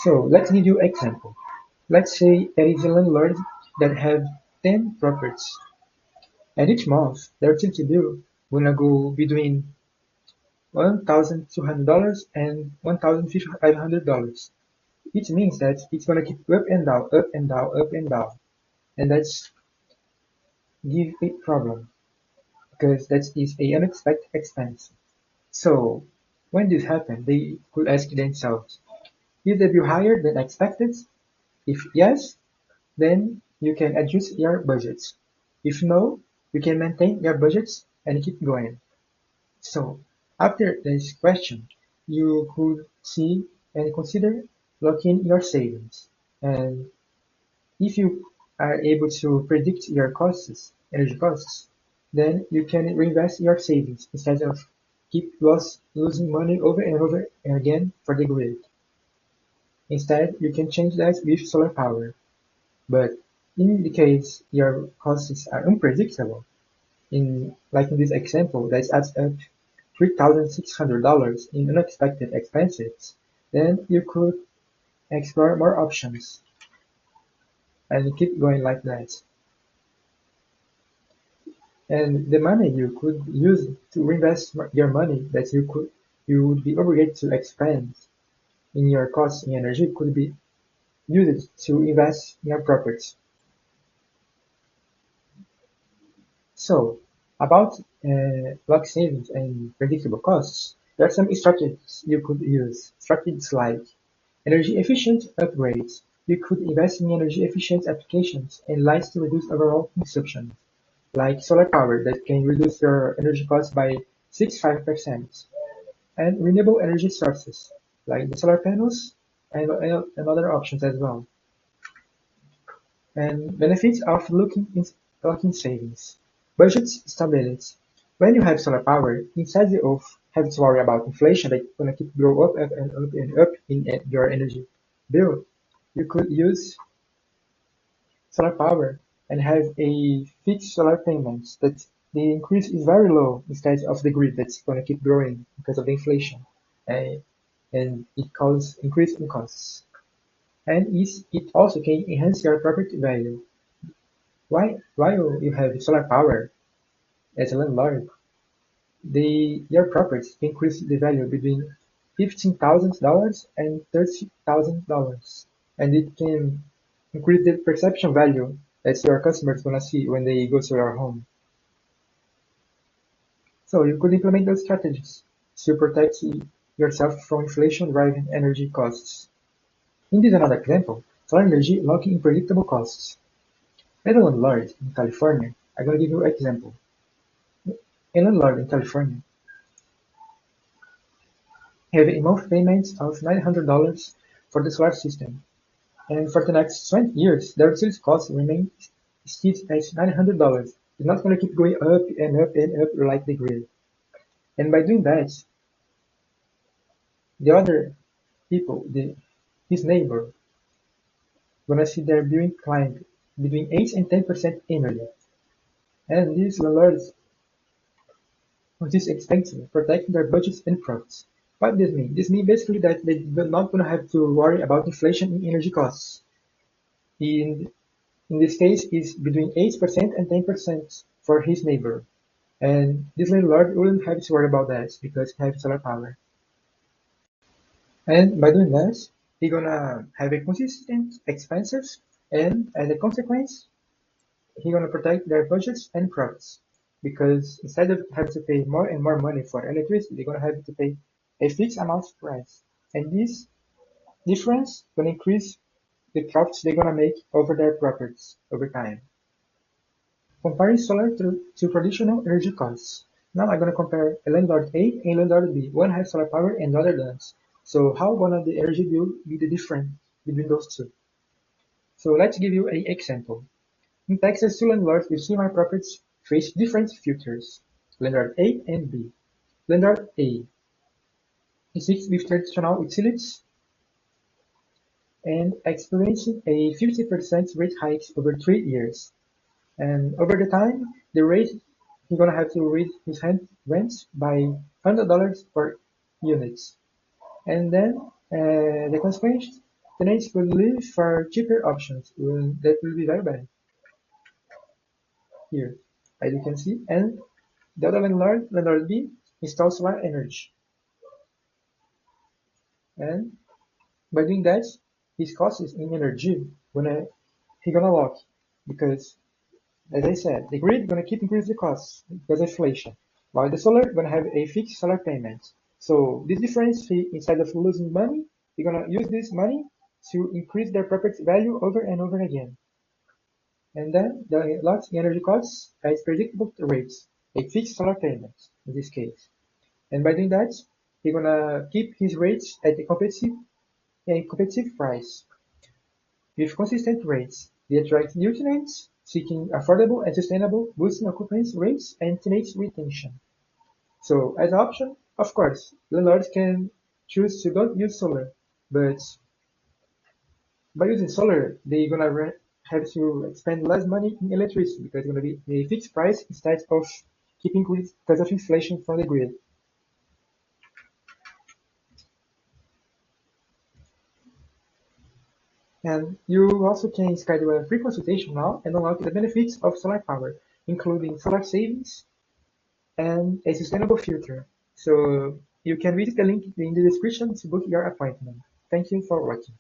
So let's give you example. Let's say there is a landlord that have 10 properties, and each month their utility bill gonna go between $1,200 and $1,500. It means that it's gonna keep up and down, up and down, up and down, and that's give a problem because that is a unexpected expense. So when this happens, they could ask themselves, is the bill higher than expected? If yes, then you can adjust your budgets. If no, you can maintain your budgets and keep going. So after this question, you could see and consider locking your savings. And if you are able to predict your costs, energy costs, then you can reinvest your savings instead of keep losing money over and over again for the grid. Instead, you can change that with solar power. But in the case your costs are unpredictable, like in this example that adds up $3,600 in unexpected expenses, then you could explore more options and keep going like that. And the money you could use to reinvest your money that you would be obligated to expend in your costs in energy could be used to invest in your property. So, about block savings and predictable costs, there are some strategies you could use. Strategies like energy efficient upgrades. You could invest in energy efficient applications and lights to reduce overall consumption, like solar power that can reduce your energy costs by 65%, and renewable energy sources like the solar panels and other options as well. And benefits of locking savings. Budget stability. When you have solar power, instead of having to worry about inflation that's gonna keep grow up and up and up in your energy bill, you could use solar power and have a fixed solar payments that the increase is very low instead of the grid that's gonna keep growing because of the inflation. Uh, and it causes increase in costs. And it also can enhance your property value. While you have solar power as a landlord, your properties increase the value between $15,000 and $30,000, and it can increase the perception value that your customers gonna see when they go to your home. So you could implement those strategies to protect yourself from inflation-driving energy costs. In this another example, solar energy locking in predictable costs. As a landlord in California, I'm gonna give you an example. A landlord in California have a monthly payment of $900 for the solar system, and for the next 20 years, their utility costs remain steady at $900. It's not going to keep going up and up and up like the grid. And by doing that, the other people, his neighbor, gonna see their billing climb between 8 and 10% annually. And these landlords on this expensive, protecting their budgets and profits. What does this mean? This means basically that they're not going to have to worry about inflation in energy costs. In In this case, is between 8% and 10% for his neighbor, and this landlord wouldn't have to worry about that because he has solar power. And by doing that, he's gonna have a consistent expenses, and as a consequence, he's gonna protect their budgets and profits. Because instead of having to pay more and more money for electricity, they're gonna have to pay a fixed amount of price. And this difference gonna increase the profits they're gonna make over their properties over time. Comparing solar to traditional energy costs. Now I'm gonna compare a landlord A and landlord B. One has solar power and the other does. So how gonna the energy bill be the difference between those two? So let's give you an example. In Texas, two landlords with similar properties face different futures. Landlord A and B. Landlord A is fixed with traditional utilities and experiencing a 50% rate hike over 3 years. And over the time, the rate he's gonna have to raise his rents by $100 per unit. And then the consequence, tenants will leave for cheaper options. That will be very bad here, as you can see. And the other landlord, landlord B, installs solar energy. And by doing that, his costs in energy he gonna lock, because as I said, the grid gonna keep increasing the costs because of inflation, while the solar gonna have a fixed solar payment. So this difference, instead of losing money, they're gonna use this money to increase their property value over and over again. And then the locked energy costs has predictable rates, a fixed solar payment in this case. And by doing that, he's gonna keep his rates at a competitive price. With consistent rates, they attract new tenants seeking affordable and sustainable, boosting occupancy rates and tenant retention. So as an option, of course, landlords can choose to don't use solar, but by using solar, they're gonna have to spend less money in electricity because it's gonna be a fixed price instead of keeping with because of inflation from the grid. And you also can schedule a free consultation now and unlock the benefits of solar power, including solar savings and a sustainable future. So you can visit the link in the description to book your appointment. Thank you for watching.